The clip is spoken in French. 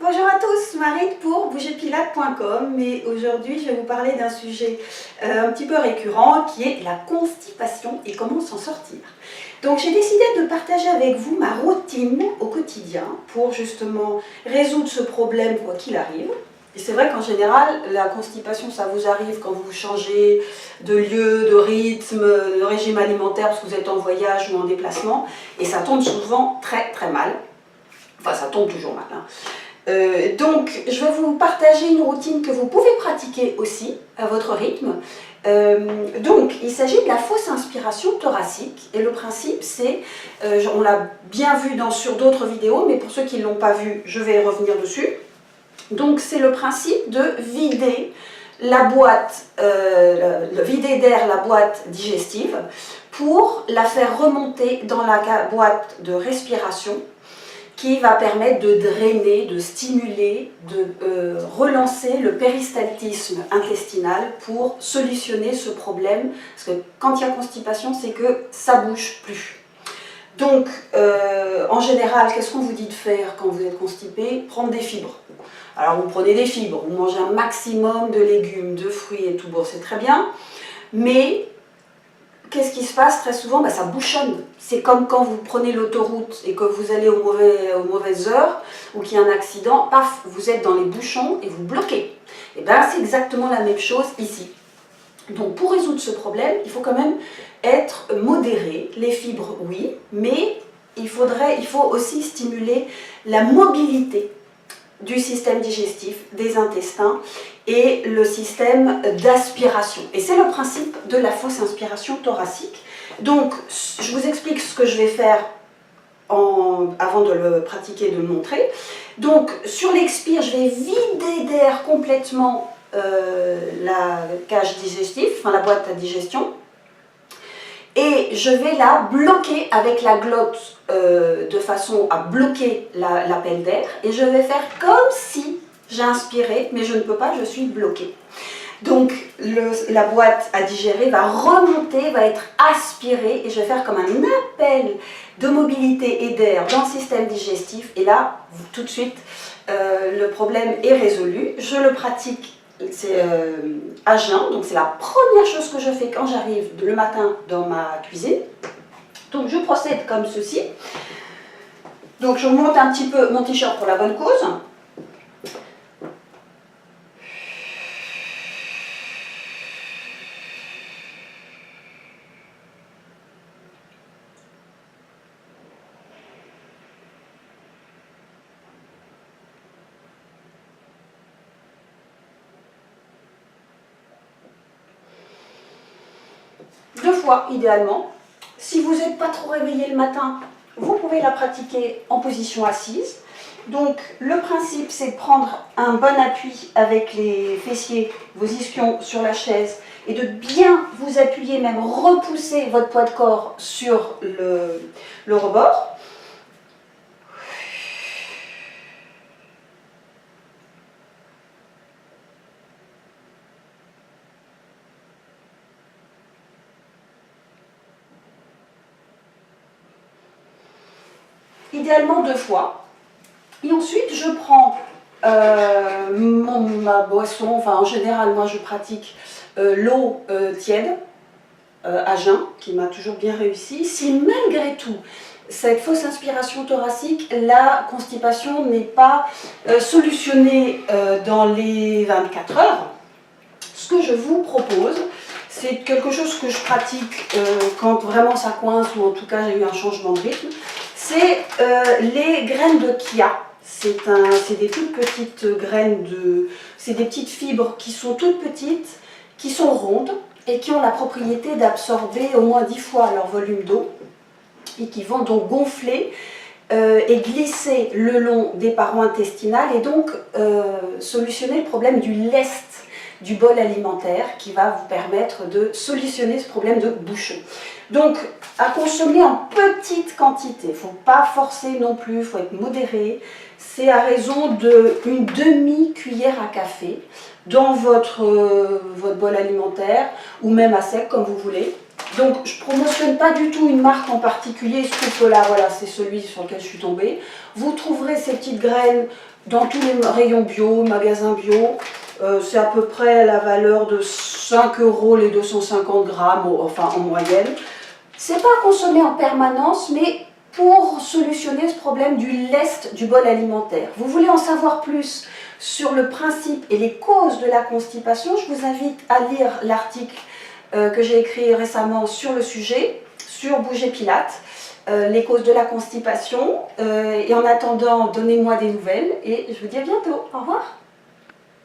Bonjour à tous, Marie pour bougerpilates.com et aujourd'hui je vais vous parler d'un sujet un petit peu récurrent qui est la constipation et comment s'en sortir. Donc j'ai décidé de partager avec vous ma routine au quotidien pour justement résoudre ce problème quoi qu'il arrive. Et c'est vrai qu'en général, la constipation, ça vous arrive quand vous changez de lieu, de rythme, de régime alimentaire parce que vous êtes en voyage ou en déplacement et ça tombe souvent très très mal. Enfin, ça tombe toujours mal, hein. Donc, je vais vous partager une routine que vous pouvez pratiquer aussi à votre rythme. Donc, il s'agit de la fausse inspiration thoracique. Et le principe, c'est, on l'a bien vu sur d'autres vidéos, mais pour ceux qui ne l'ont pas vu, je vais revenir dessus. Donc, c'est le principe de vider la boîte, vider d'air la boîte digestive pour la faire remonter dans la boîte de respiration, qui va permettre de drainer, de stimuler, de relancer le péristaltisme intestinal pour solutionner ce problème. Parce que quand il y a constipation, c'est que ça ne bouge plus. Donc, en général, qu'est-ce qu'on vous dit de faire quand vous êtes constipé? Prendre des fibres. Alors, vous prenez des fibres, vous mangez un maximum de légumes, de fruits et tout, bon, c'est très bien. Mais qu'est-ce qui se passe très souvent? Ça bouchonne. C'est comme quand vous prenez l'autoroute et que vous allez aux mauvaises heures ou qu'il y a un accident, paf, vous êtes dans les bouchons et vous bloquez. Et bien c'est exactement la même chose ici. Donc pour résoudre ce problème, il faut quand même être modéré. Les fibres, oui, mais il faut aussi stimuler la mobilité du système digestif, des intestins et le système d'aspiration. Et c'est le principe de la fausse inspiration thoracique. Donc, je vous explique ce que je vais faire avant de le pratiquer et de le montrer. Donc, sur l'expire, je vais vider d'air complètement la cage digestive, enfin la boîte à digestion. Et je vais la bloquer avec la glotte de façon à bloquer l'appel d'air. Et je vais faire comme si j'ai inspiré, mais je ne peux pas, je suis bloquée. Donc la boîte à digérer va remonter, va être aspirée et je vais faire comme un appel de mobilité et d'air dans le système digestif. Et là, tout de suite, le problème est résolu. Je le pratique. C'est à jeun, donc c'est la première chose que je fais quand j'arrive le matin dans ma cuisine. Donc je procède comme ceci. Donc je monte un petit peu mon t-shirt pour la bonne cause. Deux fois idéalement. Si vous n'êtes pas trop réveillé le matin, vous pouvez la pratiquer en position assise. Donc le principe c'est de prendre un bon appui avec les fessiers, vos ischions sur la chaise et de bien vous appuyer, même repousser votre poids de corps sur le rebord. Idéalement deux fois. Et ensuite, je prends ma boisson, enfin en général, moi je pratique l'eau tiède à jeun, qui m'a toujours bien réussi. Si malgré tout, cette fausse inspiration thoracique, la constipation n'est pas solutionnée dans les 24 heures, ce que je vous propose, c'est quelque chose que je pratique quand vraiment ça coince ou en tout cas j'ai eu un changement de rythme. C'est les graines de chia. C'est des toutes petites graines c'est des petites fibres qui sont toutes petites, qui sont rondes et qui ont la propriété d'absorber au moins 10 fois leur volume d'eau et qui vont donc gonfler et glisser le long des parois intestinales et donc solutionner le problème du lest du bol alimentaire qui va vous permettre de solutionner ce problème de bouchon. Donc, à consommer en petite quantité, il ne faut pas forcer non plus, il faut être modéré. C'est à raison d'une demi-cuillère à café dans votre bol alimentaire ou même à sec comme vous voulez. Donc je ne promotionne pas du tout une marque en particulier, il se trouve que là, voilà, c'est celui sur lequel je suis tombée. Vous trouverez ces petites graines dans tous les rayons bio, magasins bio. C'est à peu près la valeur de 5 € les 250 grammes, enfin en moyenne. C'est pas à consommer en permanence, mais pour solutionner ce problème du lest du bol alimentaire. Vous voulez en savoir plus sur le principe et les causes de la constipation, je vous invite à lire l'article que j'ai écrit récemment sur le sujet, sur Bouger Pilate, les causes de la constipation. Et en attendant, donnez-moi des nouvelles et je vous dis à bientôt. Au revoir.